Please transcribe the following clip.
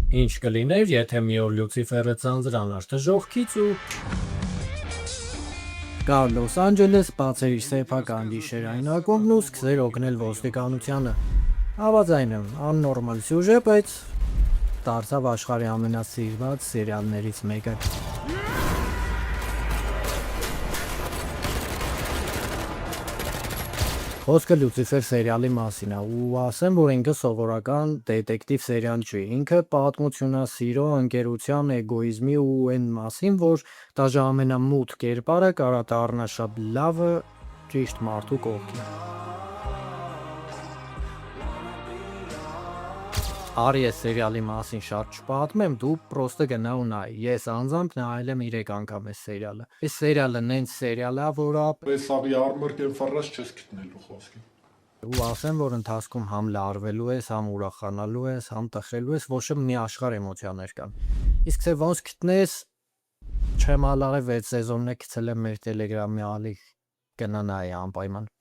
Ինչ կլիներ, եթե մի օր Լյուցիֆերը ձանձրանար դժոխքից ու գար Լոս Անջելես, բացեր իր սեփական գիշերային ակումբն ու սկսեր օգնել ոստիկանությանը։ Հավաձայն եմ, աննորմալ սյուժե, բայց դարձավ աշխարհի ամենասիրված սերիալներից մեկը։ Խոսքը Լյուցիֆեր սերիալի մասին է ու ասեմ, որ ինքը սովորական դետեկտիվ սերիալ չի, ինքը պատմություն է սիրո, ընկերության, էգոիզմի ու այն մասին, որ դաժե ամենամութ կերպարը կարա դառնա շատ լավը ճիշտ մարդու կողքին։ Արի ես սերիալի մասին շատ չպատմեմ, դու պրոստը գնա ու նայ, ես անձամբ նայել եմ 3 անգամ այս սերիալը։ Այս սերիալը նենց սերիալ է, որ Տեսավի արմոր կենֆարած չես գտնելու խոսքի։ ու ասեմ, որ ընթացքում համ լարվելու ես, համ ուրախանալու ես, համ տխրելու ես, ոչ մի աշխարհ էմոցիաներ կան։ Իսկ թե ոնց գտնես, չեմ ալարի 6 սեզոնն է գցել եմ մեր Telegram-ի ալի, գնա նայ անպայման։